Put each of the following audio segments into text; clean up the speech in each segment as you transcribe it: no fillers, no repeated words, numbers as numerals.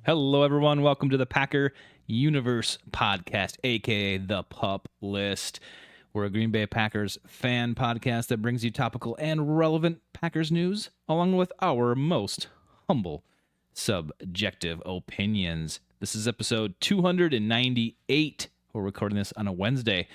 Hello, everyone. Welcome to the Packer Universe podcast, aka the Pup List. We're a Green Bay Packers fan podcast that brings you topical and relevant Packers news, along with our most humble, subjective opinions. This is episode 298. We're recording this on a Wednesday,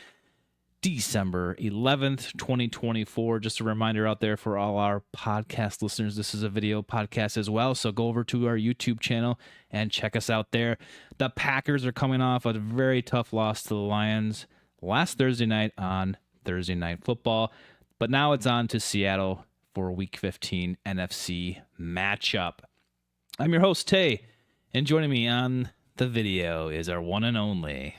December 11th, 2024. Just a reminder out there for all our podcast listeners, this is a video podcast as well. So go over to our YouTube channel and check us out there. The Packers are coming off a very tough loss to the Lions last Thursday night on Thursday Night Football. But now it's on to Seattle for Week 15 NFC matchup. I'm your host, Tay, and joining me on the video is our one and only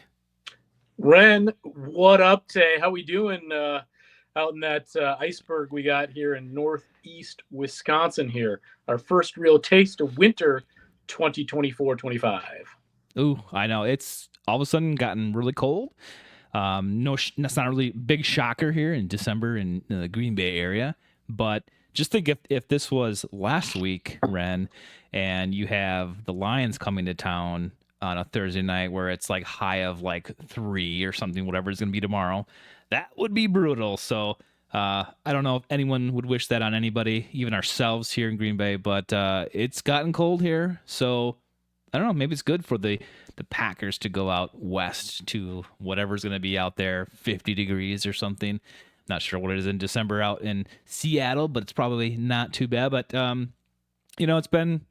Ren. What up, Tay? How we doing out in that iceberg we got here in northeast Wisconsin here? Our first real taste of winter 2024-25. Ooh, I know. It's all of a sudden gotten really cold. That's not a really big shocker here in December in the Green Bay area. But just think if this was last week, Ren, and you have the Lions coming to town on a Thursday night where it's like high of like 3 or something, whatever it's going to be tomorrow, that would be brutal. So I don't know if anyone would wish that on anybody, even ourselves here in Green Bay, but it's gotten cold here. So I don't know, maybe it's good for the Packers to go out west to whatever's going to be out there, 50 degrees or something. Not sure what it is in December out in Seattle, but it's probably not too bad. But, it's been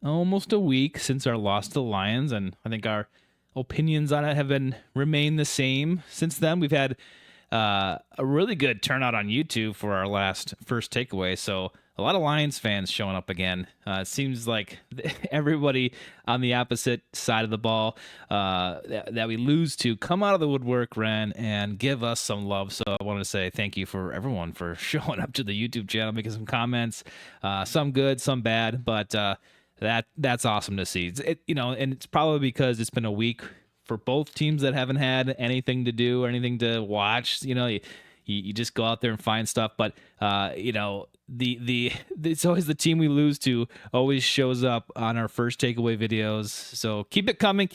almost a week since our loss to the Lions, and I think our opinions on it have remained the same since then. We've had a really good turnout on YouTube for our first takeaway, so a lot of Lions fans showing up again. It seems like everybody on the opposite side of the ball that we lose to come out of the woodwork, Ren, and give us some love. So I want to say thank you for everyone for showing up to the YouTube channel, making some comments, some good, some bad, but that's awesome to see. And it's probably because it's been a week for both teams that haven't had anything to do or anything to watch. You just go out there and find stuff, but it's always the team we lose to always shows up on our first takeaway videos. So keep it coming.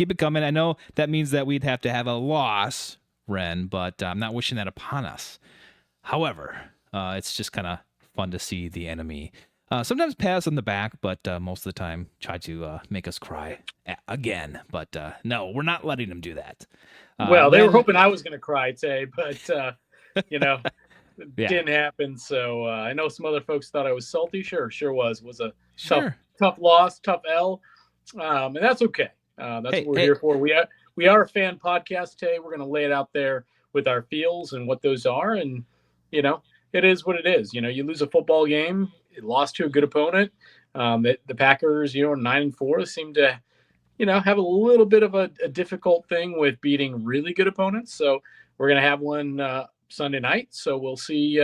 I know that means that we'd have to have a loss, Ren, but I'm not wishing that upon us. However, it's just kind of fun to see the enemy sometimes pass on the back, but most of the time try to make us cry again. But no, we're not letting them do that. Well, they were hoping I was going to cry, Tay, but it Yeah. didn't happen. So I know some other folks thought I was salty. Sure was. It was a tough loss, tough L, and that's okay. That's what we're here for. We are a fan podcast, Tay. We're going to lay it out there with our feels and what those are, and it is what it is. You lose a football game. It lost to a good opponent. The Packers, 9-4, seem to, have a little bit of a difficult thing with beating really good opponents. So we're going to have one Sunday night. So we'll see.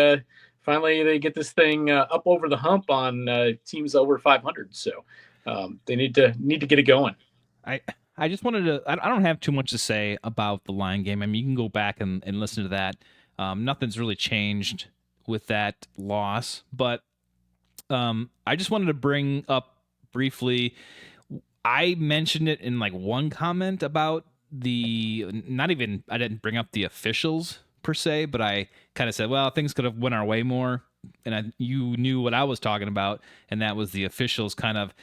Finally, they get this thing up over the hump on teams over 500. So they need to get it going. I just wanted to. I don't have too much to say about the Lion game. I mean, you can go back and listen to that. Nothing's really changed with that loss, but I just wanted to bring up briefly. I mentioned it in like one comment about I didn't bring up the officials per se, but I kind of said, well, things could have went our way more. And you knew what I was talking about. And that was the officials kind of,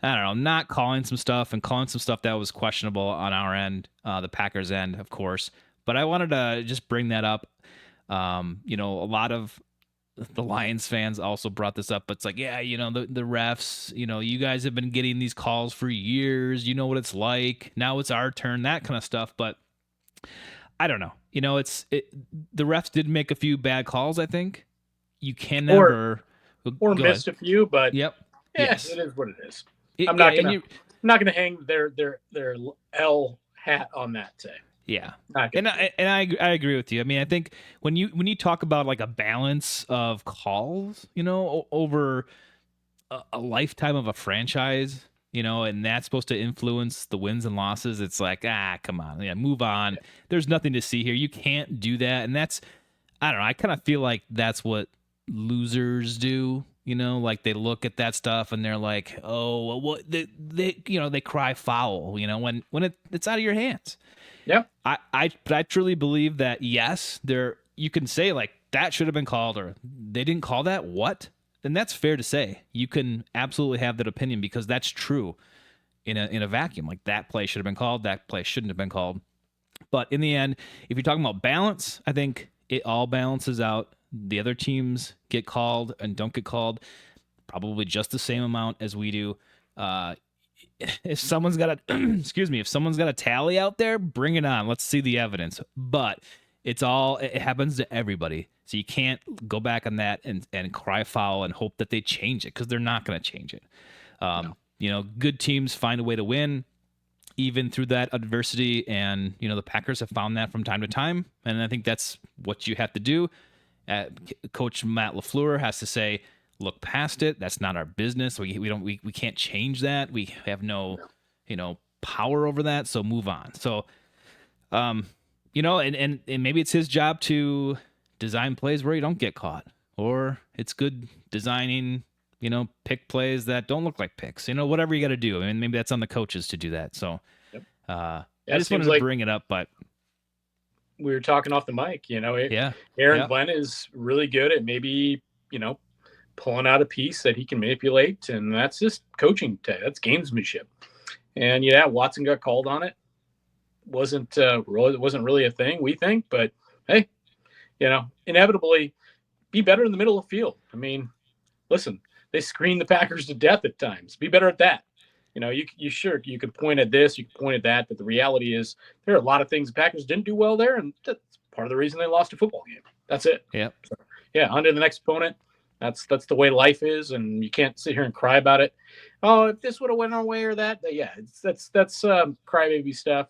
I don't know, not calling some stuff and calling some stuff that was questionable on our end, the Packers end, of course. But I wanted to just bring that up. A lot of the Lions fans also brought this up, but it's like, the refs, you guys have been getting these calls for years. You know what it's like. Now it's our turn, that kind of stuff. But I don't know. The refs did make a few bad calls, I think. You can never... Or missed a few, but yep. Yes. It is what it is. I'm not gonna hang their L hat on that today. Yeah, and I agree with you. I mean, I think when you talk about like a balance of calls, over a lifetime of a franchise, and that's supposed to influence the wins and losses, it's like, come on, move on. There's nothing to see here. You can't do that, and that's, I don't know. I kind of feel like that's what losers do like they look at that stuff and they're like, oh, well, what they cry foul, when it's out of your hands. Yeah. But I truly believe that, yes, you can say like that should have been called, or they didn't call that. What? Then that's fair to say. You can absolutely have that opinion because that's true in a vacuum. Like that play should have been called, that play shouldn't have been called. But in the end, if you're talking about balance, I think it all balances out. The other teams get called and don't get called probably just the same amount as we do. If someone's got a if someone's got a tally out there, bring it on. Let's see the evidence. But it happens to everybody. So you can't go back on that and cry foul and hope that they change it, because they're not going to change it. No. Good teams find a way to win even through that adversity, and the Packers have found that from time to time, and I think that's what you have to do. Coach Matt LaFleur has to say, look past it. That's not our business. We can't change that. We have no power over that. So move on. So and maybe it's his job to design plays where you don't get caught, or it's good designing pick plays that don't look like picks, whatever you got to do. I mean, maybe that's on the coaches to do that. So yep. I just wanted to bring it up, but we were talking off the mic, Aaron Glenn is really good at maybe, pulling out a piece that he can manipulate, and that's just coaching. That's gamesmanship. And Watson got called on it. Wasn't really a thing, we think, but hey, inevitably be better in the middle of the field. I mean, listen, they screen the Packers to death at times. Be better at that. You could point at this, you could point at that, but the reality is there are a lot of things the Packers didn't do well there, and that's part of the reason they lost a football game. That's it. Yeah. So, on to the next opponent. That's the way life is, and you can't sit here and cry about it. Oh, if this would have went our way or that, that's crybaby stuff,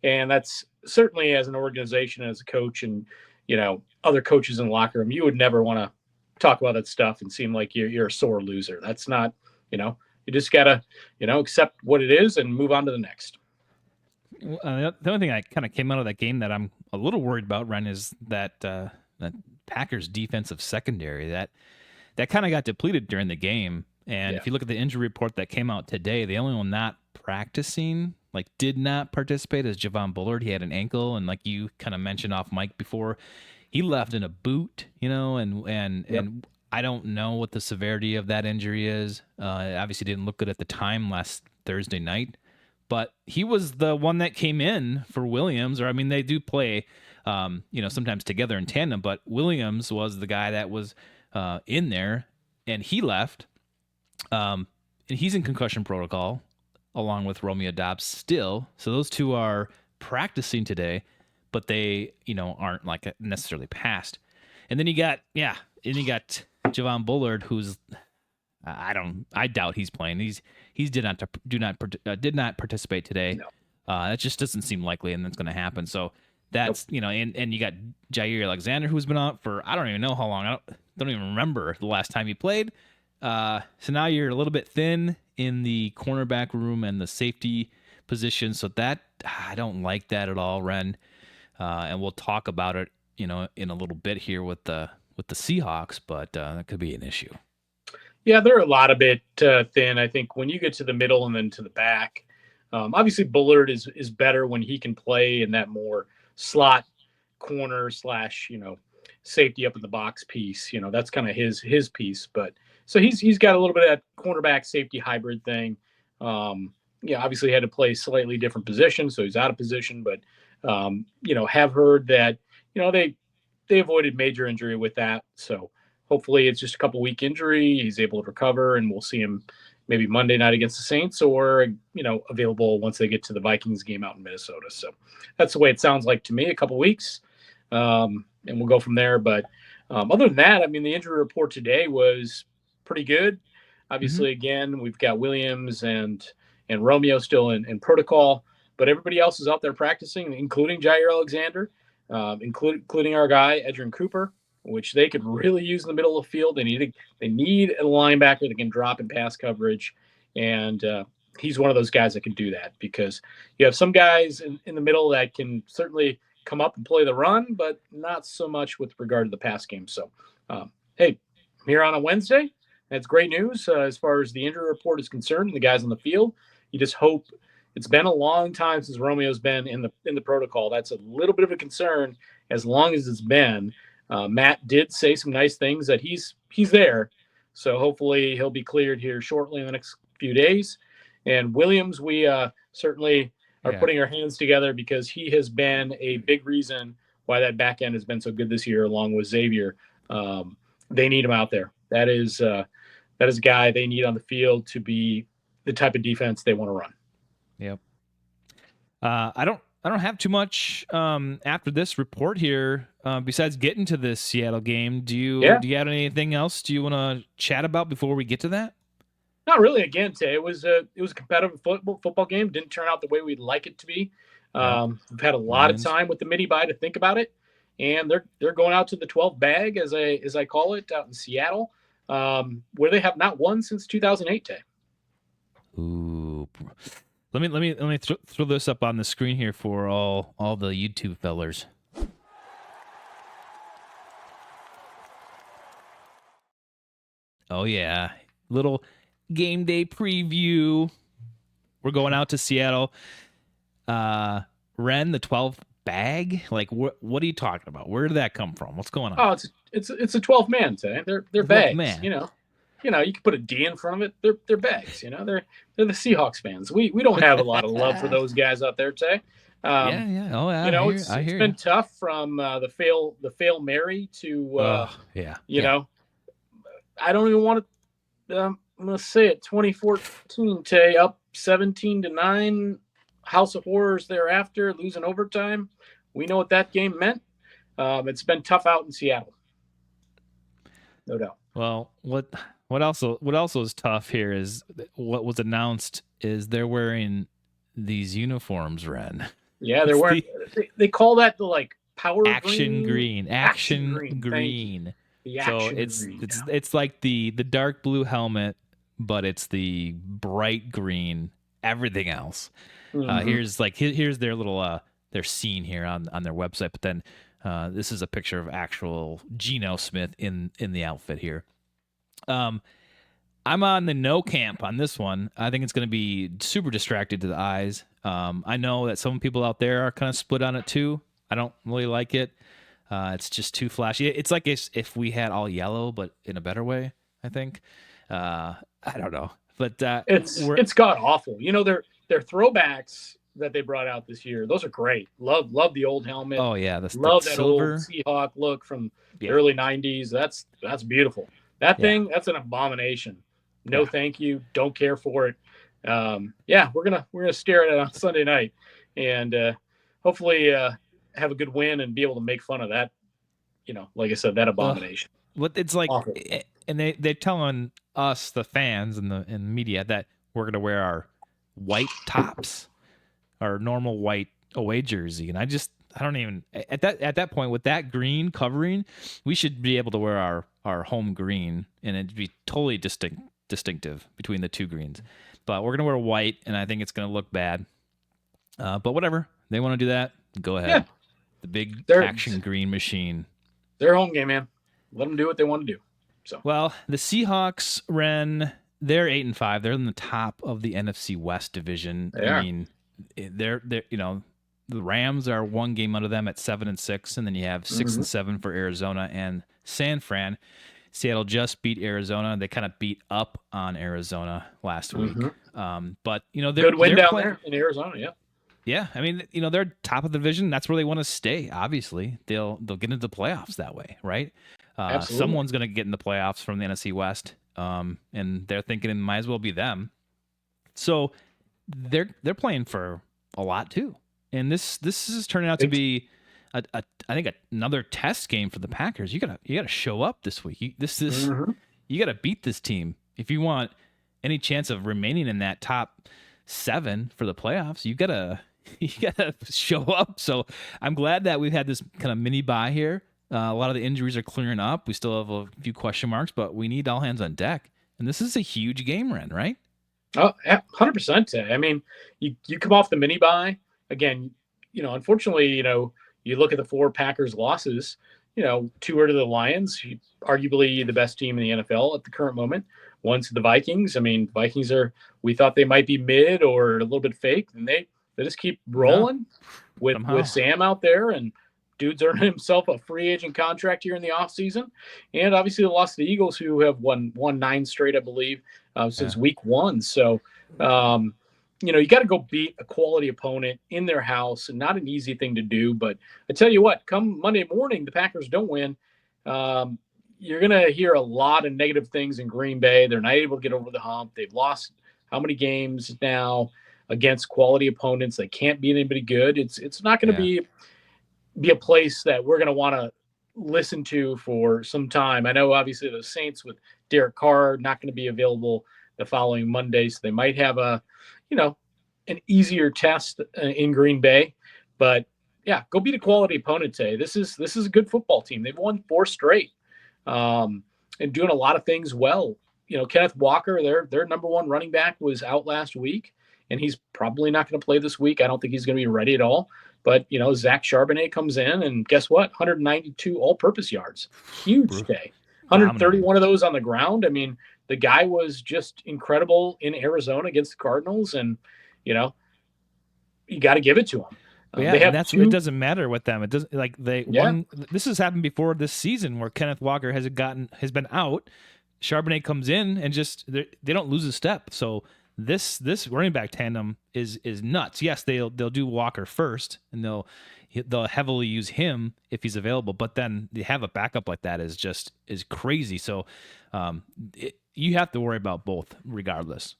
and that's certainly, as an organization, as a coach, and other coaches in the locker room, you would never want to talk about that stuff and seem like you're a sore loser. That's not, you just gotta, accept what it is and move on to the next. The only thing I kind of came out of that game that I'm a little worried about, Ren, is that that Packers defensive secondary that kind of got depleted during the game. And if you look at the injury report that came out today, the only one not practicing, like did not participate, is Javon Bullard. He had an ankle, and like you kind of mentioned off mic before, he left in a boot, and I don't know what the severity of that injury is. It obviously didn't look good at the time last Thursday night, but he was the one that came in for Williams. Or I mean, they do play, sometimes together in tandem. But Williams was the guy that was in there, and he left. And he's in concussion protocol along with Romeo Doubs still. So those two are practicing today, but they aren't like necessarily passed. And then you got Javon Bullard, who's I doubt he's playing. He did not participate today. No. That just doesn't seem likely, and that's going to happen. So that's and you got Jair Alexander, who's been out for I don't even know how long. I don't even remember the last time he played. So now you're a little bit thin in the cornerback room and the safety position. So that I don't like that at all, Ren. And we'll talk about it, in a little bit here with the Seahawks, but that could be an issue. Yeah, they're a lot of bit thin. I think when you get to the middle and then to the back, obviously Bullard is better when he can play in that more slot corner / safety up in the box piece. That's kind of his piece. But so he's got a little bit of that cornerback safety hybrid thing. Obviously he had to play slightly different position, so he's out of position. But have heard that they avoided major injury with that. So hopefully it's just a couple week injury. He's able to recover, and we'll see him maybe Monday night against the Saints, or available once they get to the Vikings game out in Minnesota. So that's the way it sounds like to me. A couple weeks, and we'll go from there. But other than that, I mean, the injury report today was pretty good. Obviously, again, we've got Williams and Romeo still in protocol, but everybody else is out there practicing, including Jair Alexander, including our guy Edgerrin Cooper, which they could really use in the middle of the field. They need a linebacker that can drop in pass coverage, and he's one of those guys that can do that, because you have some guys in the middle that can certainly come up and play the run, but not so much with regard to the pass game. So, hey, I'm here on a Wednesday. That's great news as far as the injury report is concerned and the guys on the field. You just hope. It's been a long time since Romeo's been in the protocol. That's a little bit of a concern. As long as it's been, Matt did say some nice things that he's there, so hopefully he'll be cleared here shortly in the next few days. And Williams, we certainly are putting our hands together because he has been a big reason why that back end has been so good this year, along with Xavier. They need him out there. That is a guy they need on the field to be the type of defense they want to run. Yep. I don't have too much after this report here. Besides getting to this Seattle game, do you have anything else do you want to chat about before we get to that? Not really. Again, Tay, it was a competitive football game. Didn't turn out the way we'd like it to be. We've had a lot of time with the mini bye to think about it, and they're going out to the 12 bag as I call it out in Seattle, where they have not won since 2008. Tay. Ooh. Let me throw this up on the screen here for all the YouTube fellers. Oh yeah, little game day preview. We're going out to Seattle. Ren, the 12th bag. Like what are you talking about? Where did that come from? What's going on? Oh, it's a 12 man. Tay. They're bags. Man. You can put a D in front of it. They're bags. They're the Seahawks fans. We don't have a lot of love for those guys out there, Tay. Yeah. Oh, yeah. It's been tough from the fail Mary to I don't even want to. I'm gonna say it. 2014, Tay, up 17-9. House of Horrors thereafter, losing overtime. We know what that game meant. It's been tough out in Seattle, no doubt. Well, what also is tough here is what was announced is they're wearing these uniforms, Ren. Yeah, they're wearing. They call that the power action green. Action green. So it's like the dark blue helmet, but it's the bright green. Everything else. Mm-hmm. Here's their little their scene here on their website, but then this is a picture of actual Geno Smith in the outfit here. I'm on the no camp on this one. I think it's going to be super distracted to the eyes. I know that some people out there are kind of split on it too. I don't really like it. It's just too flashy. It's like if we had all yellow, but in a better way, I think. I don't know. But it's god awful. Their throwbacks that they brought out this year, those are great. Love the old helmet. Oh yeah, love that silver old Seahawk look from the early 90s. That's beautiful. That thing, that's an abomination. No, thank you. Don't care for it. We're gonna stare at it on Sunday night, and hopefully have a good win and be able to make fun of that. Like I said, that abomination. What it's like, awful. And they're telling us, the fans and the media, that we're gonna wear our white tops, our normal white away jersey, and I don't even at that point with that green covering, we should be able to wear our home green, and it'd be totally distinctive between the two greens. But we're gonna wear white, and I think it's gonna look bad. But whatever, they want to do that, go ahead. Yeah. The big action green machine. Their home game, man. Let them do what they want to do. So well, the Seahawks, Ren, they're 8-5. They're in the top of the NFC West division. I mean, they're the Rams are one game under them at 7-6, and then you have 6-7 for Arizona and San Fran. Seattle just beat Arizona. They kind of beat up on Arizona last week. But they're good win down there in Arizona. Yeah. Yeah, I mean, they're top of the division. That's where they want to stay. Obviously, they'll get into the playoffs that way, right? Someone's going to get in the playoffs from the NFC West, and they're thinking it might as well be them. So they're playing for a lot too, and this is turning out to be I think another test game for the Packers. You gotta show up this week. You gotta beat this team if you want any chance of remaining in that top 7 for the playoffs. You gotta show up. So I'm glad that we've had this kind of mini bye here. A lot of the injuries are clearing up. We still have a few question marks, but we need all hands on deck. And this is a huge game, Ren, right? Oh, 100%. I mean, you come off the mini bye again. Unfortunately, you look at the 4 Packers losses. two are to the Lions, arguably the best team in the NFL at the current moment. One to the Vikings. I mean, Vikings we thought they might be mid or a little bit fake, and they just keep rolling with Sam out there, and dude's earned himself a free agent contract here in the offseason. And obviously the loss to the Eagles, who have won 9 straight, I believe, since week 1. So, you got to go beat a quality opponent in their house, and not an easy thing to do. But I tell you what, come Monday morning, the Packers don't win. You're going to hear a lot of negative things in Green Bay. They're not able to get over the hump. They've lost how many games now against quality opponents? They can't beat anybody good. It's not going to be a place that we're going to want to listen to for some time. I know obviously the Saints with Derek Carr not going to be available the following Monday, so they might have an easier test in Green Bay. But yeah, go beat a quality opponent today. This is a good football team. They've won 4 straight, and doing a lot of things well. Kenneth Walker, their number 1 running back, was out last week, and he's probably not going to play this week. I don't think he's going to be ready at all. But, Zach Charbonnet comes in, and guess what? 192 all-purpose yards. Huge day. 131 of those on the ground. I mean, the guy was just incredible in Arizona against the Cardinals, and, you got to give it to him. It doesn't matter with them. It doesn't this has happened before this season where Kenneth Walker has been out. Charbonnet comes in and just they don't lose a step. So this running back tandem is nuts. Yes, they'll do Walker first, and they'll heavily use him if he's available. But then they have a backup like that is crazy. So you have to worry about both regardless.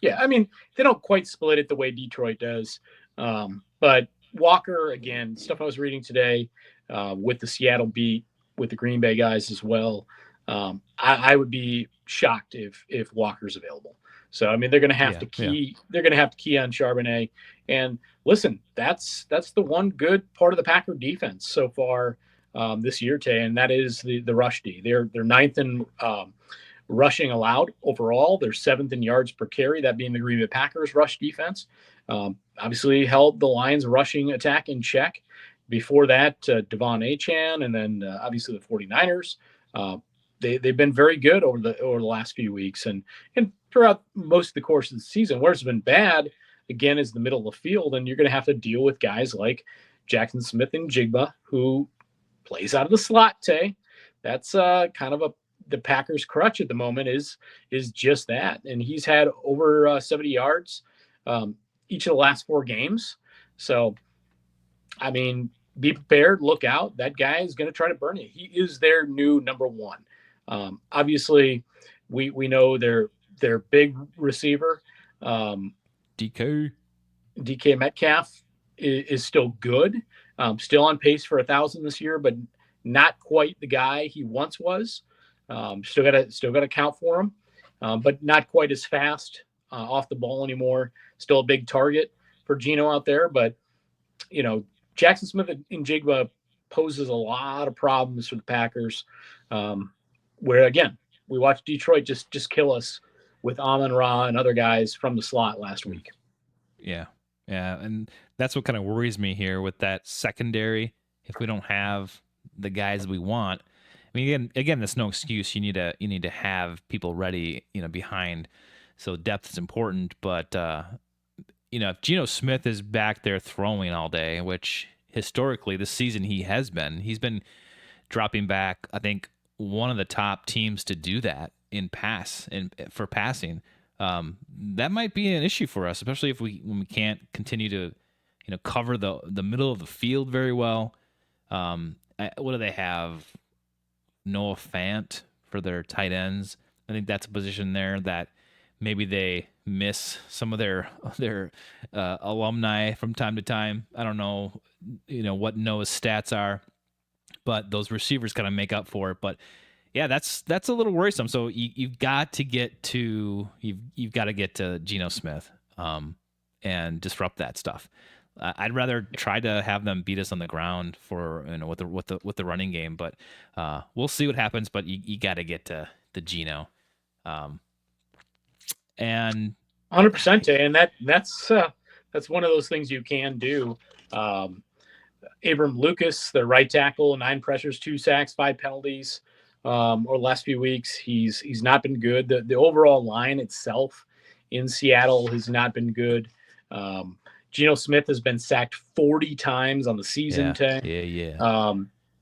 Yeah, I mean, they don't quite split it the way Detroit does. But Walker, again, stuff I was reading today with the Seattle beat, with the Green Bay guys as well. I would be shocked if Walker's available. So I mean, they're going to have to key. They're going to have to key on Charbonnet. And listen, that's the one good part of the Packer defense so far this year, Tay, and that is the rush D. They're 9th in rushing allowed overall. They're 7th in yards per carry. That being the Green Bay Packers rush defense. Obviously held the Lions rushing attack in check. Before that, Devon Achane, and then obviously the 49ers. They've been very good over the last few weeks and throughout most of the course of the season. Where it's been bad, again, is the middle of the field, and you're going to have to deal with guys like Jackson Smith and Jigba, who plays out of the slot, Tay. That's kind of the Packers' crutch at the moment is just that. And he's had over 70 yards each of the last 4 games. So, I mean, be prepared, look out. That guy is going to try to burn you. He is their new number 1. Obviously, we know their big receiver, DK Metcalf is still good, still on pace for 1,000 this year, but not quite the guy he once was. Still got to count for him, but not quite as fast off the ball anymore. Still a big target for Geno out there, but Jackson Smith and Jigba poses a lot of problems for the Packers. Where again, we watched Detroit just kill us with Amon-Ra and other guys from the slot last week. Yeah, and that's what kind of worries me here with that secondary. If we don't have the guys we want, I mean, again, that's no excuse. You need to have people ready, behind. So depth is important, but if Geno Smith is back there throwing all day, which historically this season he's been dropping back. I think one of the top teams to do that for passing. That might be an issue for us, especially when we can't continue to, cover the middle of the field very well. What do they have? Noah Fant for their tight ends. I think that's a position there that maybe they miss some of their alumni from time to time. I don't know, what Noah's stats are, but those receivers kind of make up for it. But yeah, that's a little worrisome. So you've got to get to Geno Smith and disrupt that stuff. I'd rather try to have them beat us on the ground for with the running game, but we'll see what happens. But you got to get to the Geno, and 100%. And that's one of those things you can do. Abram Lucas, their right tackle, 9 pressures, 2 sacks, 5 penalties. Over the last few weeks, he's not been good. The overall line itself in Seattle has not been good. Geno Smith has been sacked 40 times on the season.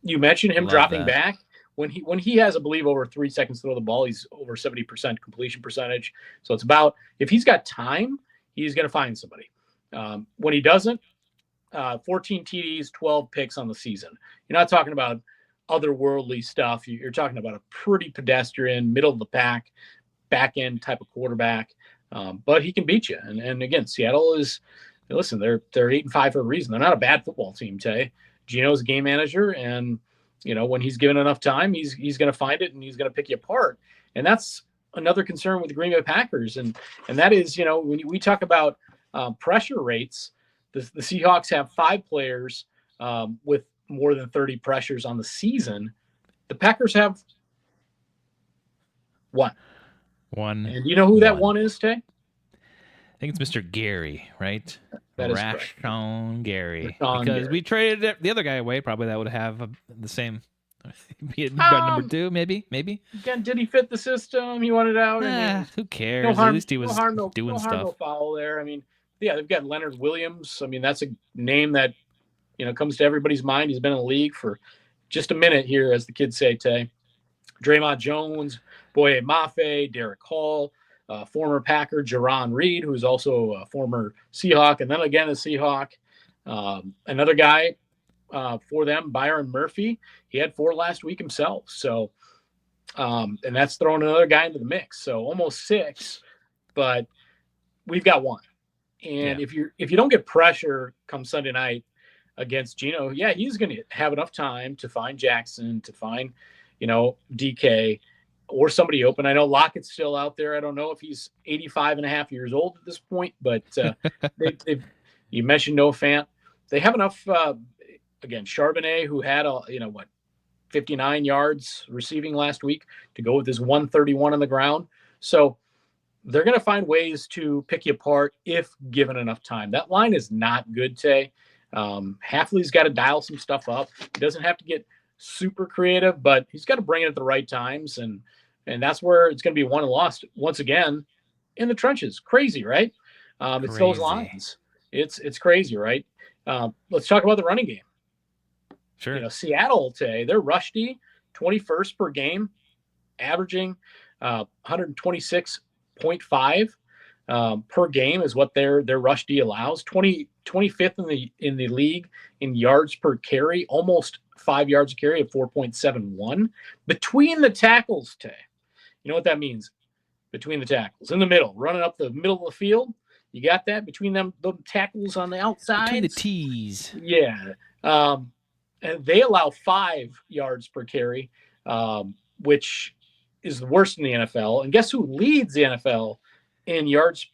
You mentioned him dropping back. When he has, I believe, over 3 seconds to throw the ball, he's over 70% completion percentage. So it's about, if he's got time, he's going to find somebody. When he doesn't, 14 TDs, 12 picks on the season. You're not talking about otherworldly stuff. You're talking about a pretty pedestrian, middle of the pack, back end type of quarterback. But he can beat you. And again, Seattle is, listen, they're 8-5 for a reason. They're not a bad football team, Tay. Geno's a game manager, and when he's given enough time, he's going to find it and he's going to pick you apart. And that's another concern with the Green Bay Packers. And that is, when we talk about pressure rates, the Seahawks have 5 players with more than 30 pressures on the season. The Packers have 1. And you know who that 1 is, Tay? I think it's Mr. Gary, right? That is Rashawn Gary. Rashawn because Gary. We traded the other guy away. Probably that would have the same. Be number 2, maybe. Again, did he fit the system? He wanted out. Who cares? At least he was doing stuff. No foul there. They've got Leonard Williams. That's a name that comes to everybody's mind. He's been in the league for just a minute here, as the kids say, Tay. Draymond Jones, Boye Mafe, Derek Hall, former Packer Jaron Reed, who's also a former Seahawk, and then again a Seahawk. Another guy for them, Byron Murphy. He had 4 last week himself. So, and that's throwing another guy into the mix. So almost 6, but we've got 1. And if you don't get pressure come Sunday night against Geno, he's going to have enough time to find Jackson, to find, DK or somebody open. I know Lockett's still out there. I don't know if he's 85 and a half years old at this point, but you mentioned Noah Fant. They have enough, again, Charbonnet, who had 59 yards receiving last week, to go with his 131 on the ground. So they're going to find ways to pick you apart if given enough time. That line is not good, Tay. Hafley's got to dial some stuff up. He doesn't have to get super creative, but he's got to bring it at the right times. And that's where it's going to be won and lost once again in the trenches. Crazy, right? It's those lines. It's crazy, right? Let's talk about the running game. Sure. Seattle today, they're rush D, 21st per game, averaging 126.5 per game is what their rush D allows. 25th in the league in yards per carry, almost 5 yards a carry at 4.71. Between the tackles, Tay. You know what that means? Between the tackles, in the middle, running up the middle of the field. You got that? Between them, the tackles on the outside. Between the T's. Yeah. And they allow 5 yards per carry, which is the worst in the NFL. And guess who leads the NFL in yards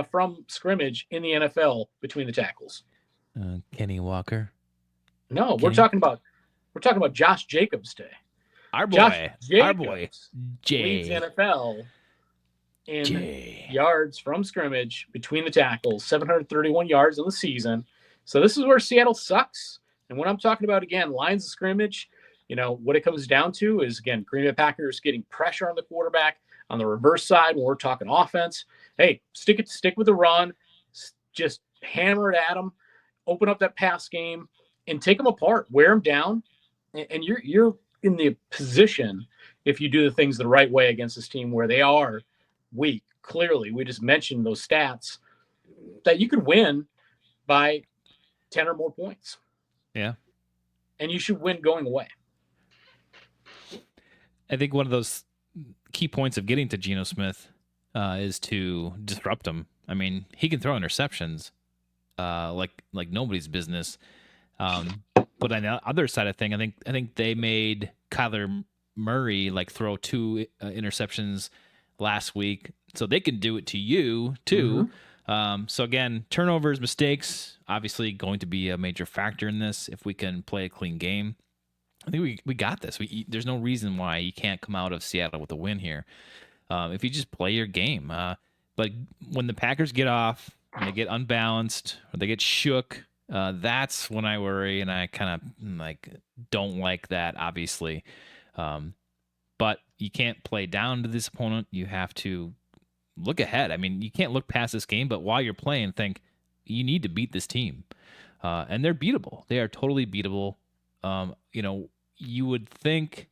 from scrimmage in the NFL between the tackles? Kenny Walker. No, we're talking about Josh Jacobs today. Our boy, Jay leads the NFL in yards from scrimmage between the tackles, 731 yards in the season. So this is where Seattle sucks. And when I'm talking about, again, lines of scrimmage, what it comes down to is, again, Green Bay Packers getting pressure on the quarterback on the reverse side when we're talking offense. Hey, stick with the run, just hammer it at them, open up that pass game, and take them apart, wear them down, and you're in the position, if you do the things the right way against this team where they are weak. Clearly, we just mentioned those stats, that you could win by 10 or more points. Yeah. And you should win going away. I think one of those key points of getting to Geno Smith is to disrupt him. I mean, he can throw interceptions like nobody's business. But on the other side of thing, I think they made Kyler Murray throw 2 interceptions last week, so they can do it to you too. Mm-hmm. So again, turnovers, mistakes, obviously going to be a major factor in this. If we can play a clean game, I think we got this. There's no reason why you can't come out of Seattle with a win here. If you just play your game. But when the Packers get off, and they get unbalanced, or they get shook, That's when I worry, and I kind of like don't like that, obviously. But you can't play down to this opponent. You have to look ahead. I mean, you can't look past this game, but while you're playing, think you need to beat this team. And they're beatable. They are totally beatable. You would think,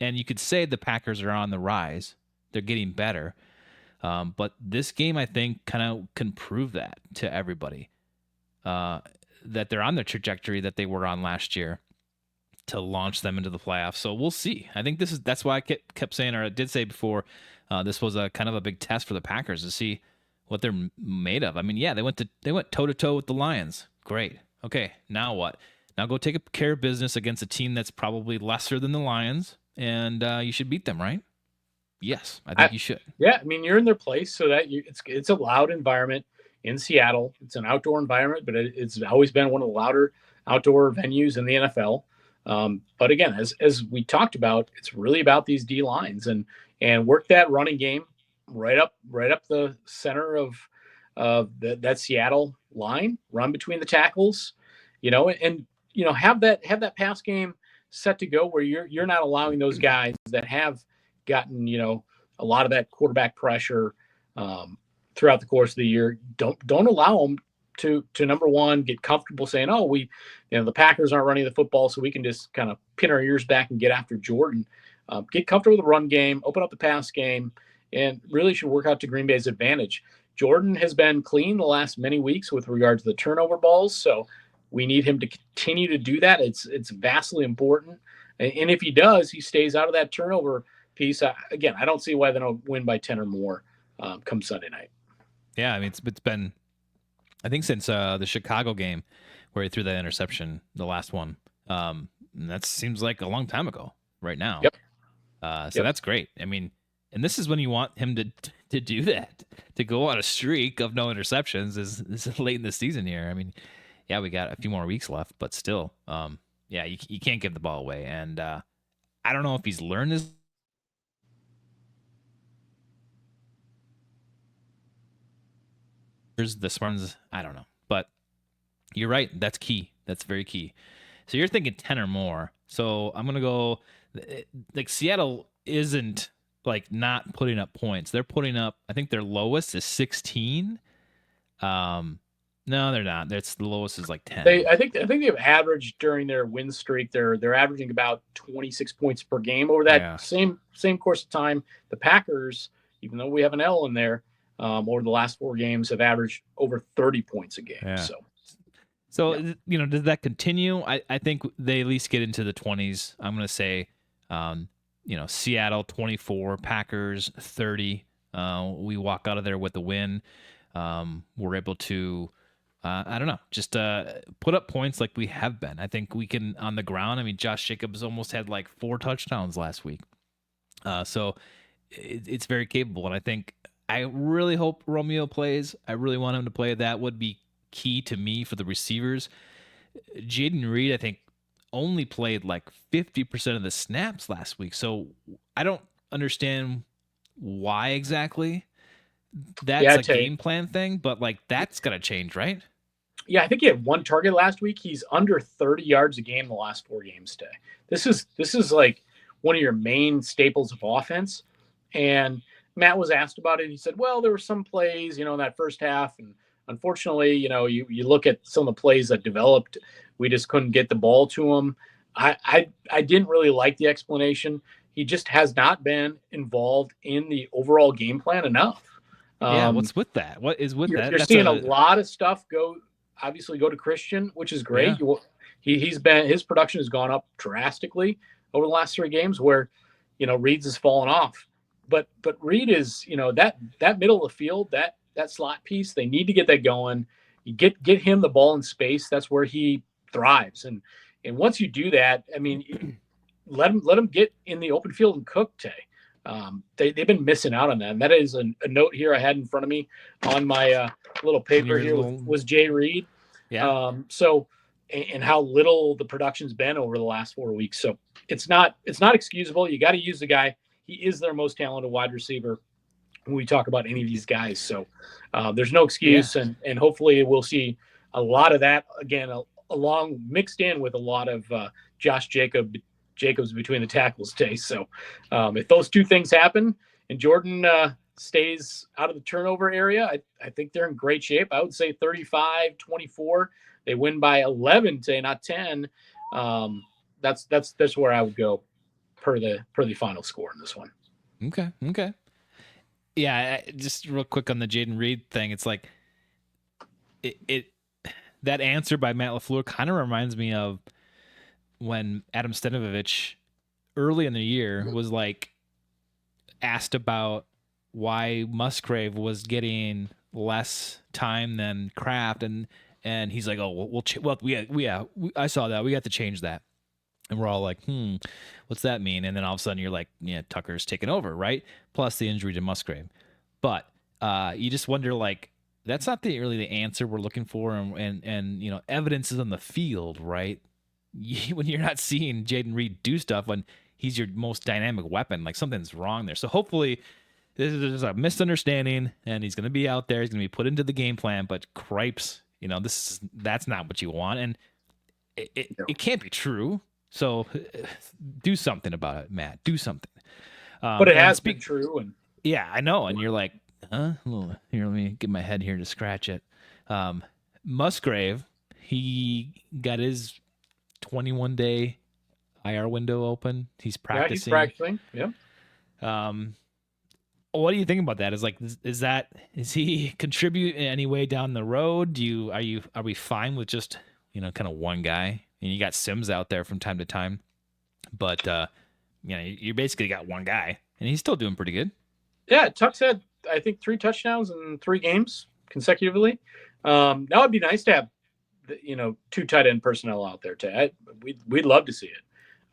and you could say the Packers are on the rise. They're getting better. But this game, I think, kind of can prove that to everybody. That they're on the trajectory that they were on last year to launch them into the playoffs. So we'll see. I think that's why I kept saying, or I did say before, this was a kind of a big test for the Packers to see what they're made of. I mean, yeah, they went toe to toe with the Lions. Great. Okay, now what? Now go take care of business against a team that's probably lesser than the Lions, and you should beat them, right? Yes, I think you should. Yeah, I mean, you're in their place, so that it's a loud environment in Seattle. It's an outdoor environment, but it's always been one of the louder outdoor venues in the NFL. But again, as we talked about, it's really about these D lines and work that running game right up the center of that Seattle line, run between the tackles, and have that pass game set to go where you're not allowing those guys that have gotten a lot of that quarterback pressure throughout the course of the year. Don't allow them to number one, get comfortable saying, oh, the Packers aren't running the football, so we can just kind of pin our ears back and get after Jordan. Get comfortable with the run game, open up the pass game, and really should work out to Green Bay's advantage. Jordan has been clean the last many weeks with regard to the turnover balls, so we need him to continue to do that. It's vastly important. And if he does, he stays out of that turnover piece. Again, I don't see why they don't win by 10 or more come Sunday night. Yeah, I mean, it's been, I think, since the Chicago game where he threw that interception, the last one. That seems like a long time ago right now. Yep. So that's great. I mean, and this is when you want him to do that, to go on a streak of no interceptions is late in the season here. I mean, yeah, we got a few more weeks left, but still, yeah, you can't give the ball away. And I don't know if he's learned this. There's the smarts, I don't know, but you're right. That's key. That's very key. So you're thinking 10 or more. So I'm gonna go. Like Seattle isn't like not putting up points. They're putting up. I think their lowest is 16. No, they're not. That's the lowest is like 10. I think they've averaged during their win streak. They're averaging about 26 points per game over that same course of time. The Packers, even though we have an L in there, over the last 4 games have averaged over 30 points a game. Yeah. So does that continue? I think they at least get into the 20s. I'm going to say, Seattle 24, Packers 30. We walk out of there with the win. We're able to, I don't know, just put up points like we have been. I think we can on the ground. I mean, Josh Jacobs almost had like 4 touchdowns last week. So it's very capable. And I think I really hope Romeo plays. I really want him to play. That would be key to me for the receivers. Jaden Reed, I think, only played like 50% of the snaps last week. So I don't understand why exactly. That's a game plan thing, but like that's got to change, right? Yeah, I think he had 1 target last week. He's under 30 yards a game the last 4 games today. This is like one of your main staples of offense. And Matt was asked about it. He said, well, there were some plays, in that first half. And unfortunately, you look at some of the plays that developed, we just couldn't get the ball to him. I didn't really like the explanation. He just has not been involved in the overall game plan enough. Yeah, what's with that? What is with that? You're seeing a lot of stuff go to Christian, which is great. Yeah. His production has gone up drastically over the last 3 games where, Reed's has fallen off. But Reed is, that middle of the field, that slot piece, they need to get that going. You get him the ball in space. That's where he thrives. And once you do that, I mean, let him get in the open field and cook, Tay. They've been missing out on that. And that is a note here I had in front of me on my little paper here was Jay Reed. Yeah. And how little the production's been over the last 4 weeks. So it's not excusable. You got to use the guy. He is their most talented wide receiver when we talk about any of these guys. So there's no excuse. Yeah. And hopefully we'll see a lot of that again, along mixed in with a lot of Josh Jacobs between the tackles day. So if those two things happen and Jordan stays out of the turnover area, I think they're in great shape. I would say 35-24. They win by 11 today, not 10. That's where I would go per the final score in this one. Okay. Yeah, just real quick on the Jaden Reed thing. It's like it that answer by Matt LaFleur kind of reminds me of when Adam Stenovich early in the year was like asked about why Musgrave was getting less time than Kraft, and he's like, oh, I saw that, we got to change that, and we're all like, what's that mean? And then all of a sudden you're like, yeah, Tucker's taking over, right? Plus the injury to Musgrave, but you just wonder, like, that's not really the answer we're looking for, and you know, evidence is on the field, right? When you're not seeing Jaden Reed do stuff when he's your most dynamic weapon, like something's wrong there. So hopefully this is just a misunderstanding, and he's going to be out there. He's going to be put into the game plan. But cripes, you know, that's not what you want, and it can't be true. So do something about it, Matt. Do something. But it has been true, and yeah, I know. And you're like, huh? Here, let me get my head here to scratch it. Musgrave, he got his 21-day IR window open. He's practicing. Yeah, he's practicing. Yeah. What do you think about that? Is he contribute in any way down the road? Are we fine with just, you know, kind of one guy? And you got Sims out there from time to time, but you know, you basically got one guy, and he's still doing pretty good. Yeah, Tuck's had, I think, 3 touchdowns in 3 games consecutively. That would be nice to have, you know, 2 tight end personnel out there. We'd love to see it.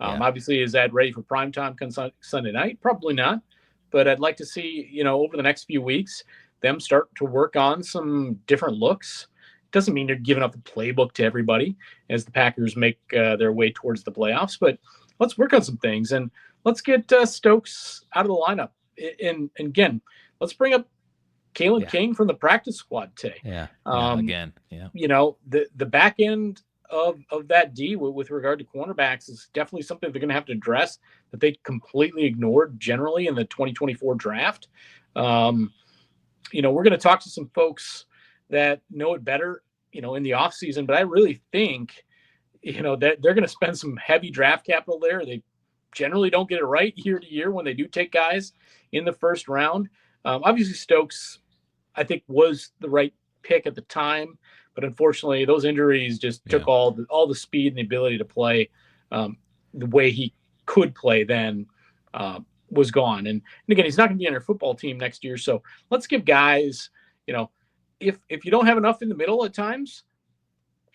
Obviously, is that ready for prime time Sunday night? Probably not. But I'd like to see, you know, over the next few weeks, them start to work on some different looks. Doesn't mean they're giving up the playbook to everybody as the Packers make their way towards the playoffs. But let's work on some things, and let's get Stokes out of the lineup. And again, let's bring up Kalen King from the practice squad today. Again. You know, the back end of that D with regard to cornerbacks is definitely something they're going to have to address that they completely ignored generally in the 2024 draft. You know, we're going to talk to some folks that know it better, you know, in the offseason, but I really think, you know, that they're going to spend some heavy draft capital there. They generally don't get it right year to year when they do take guys in the first round. Obviously, Stokes, I think, was the right pick at the time, but unfortunately, those injuries just took all the speed and the ability to play the way he could play then was gone. And again, he's not going to be on our football team next year. So let's give guys, you know, if you don't have enough in the middle at times,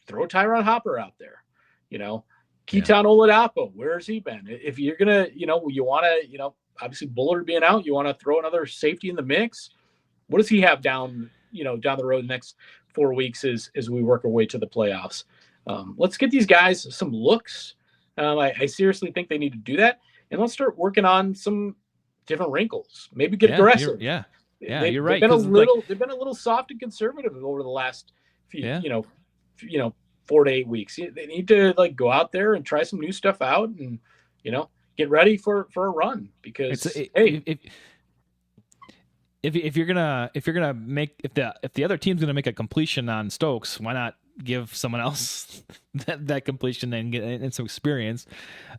throw Tyron Hopper out there. You know, Keaton Oladapo, where's he been? If you're gonna, you know, you want to, you know, obviously Bullard being out, you want to throw another safety in the mix. What does he have down the road the next 4 weeks as we work our way to the playoffs? Let's get these guys some looks. I seriously think they need to do that, and let's start working on some different wrinkles. Maybe get aggressive. You're right. They've been a little soft and conservative over the last few, 4 to 8 weeks. They need to like go out there and try some new stuff out, and get ready for a run, because if you're gonna make, if the other team's gonna make a completion on Stokes, why not give someone else that completion and get some experience?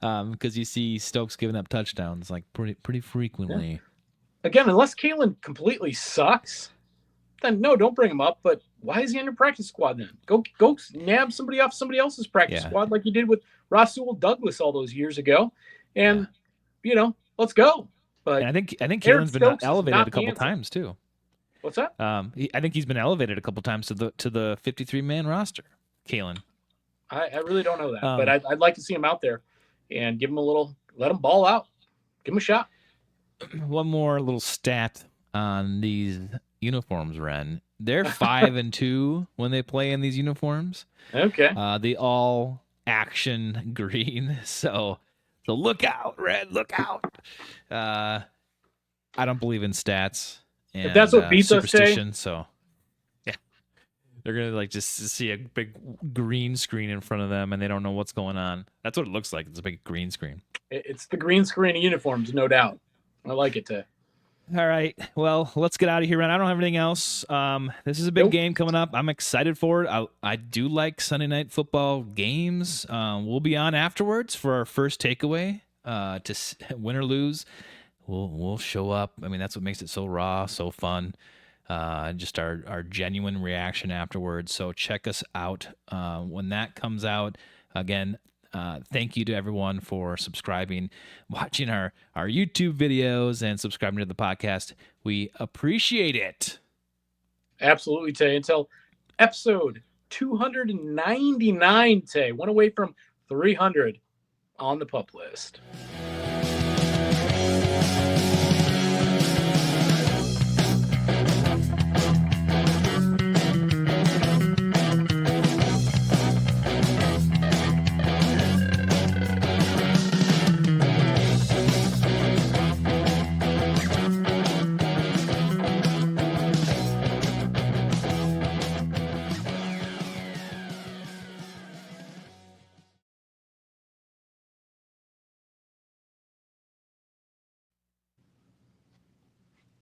Because you see Stokes giving up touchdowns like pretty frequently. Yeah. Again, unless Kalen completely sucks, then no, don't bring him up. But why is he on your practice squad then? Go nab somebody off somebody else's practice squad like you did with Rasul Douglas all those years ago, and let's go. But and I think Kalen's been elevated a couple times too. What's that? I think he's been elevated a couple times to the 53-man roster. Kalen. I really don't know that, but I'd like to see him out there and give him let him ball out, give him a shot. One more little stat on these uniforms, Ren. They're 5-2 when they play in these uniforms. Okay. They all action green. So look out, Ren. Look out. I don't believe in stats. And, if that's what beats us today. So yeah. They're gonna like just see a big green screen in front of them, and they don't know what's going on. That's what it looks like. It's a big green screen. It's the green screen uniforms, no doubt. I like it, Tay. All right. Well, let's get out of here, man. I don't have anything else. This is a big game coming up. I'm excited for it. I do like Sunday night football games. We'll be on afterwards for our first takeaway. To win or lose, we'll show up. I mean, that's what makes it so raw, so fun. Just our genuine reaction afterwards. So check us out when that comes out. Again, thank you to everyone for subscribing, watching our YouTube videos, and subscribing to the podcast. We appreciate it. Absolutely, Tay. Until episode 299, Tay. One away from 300 on the pup list.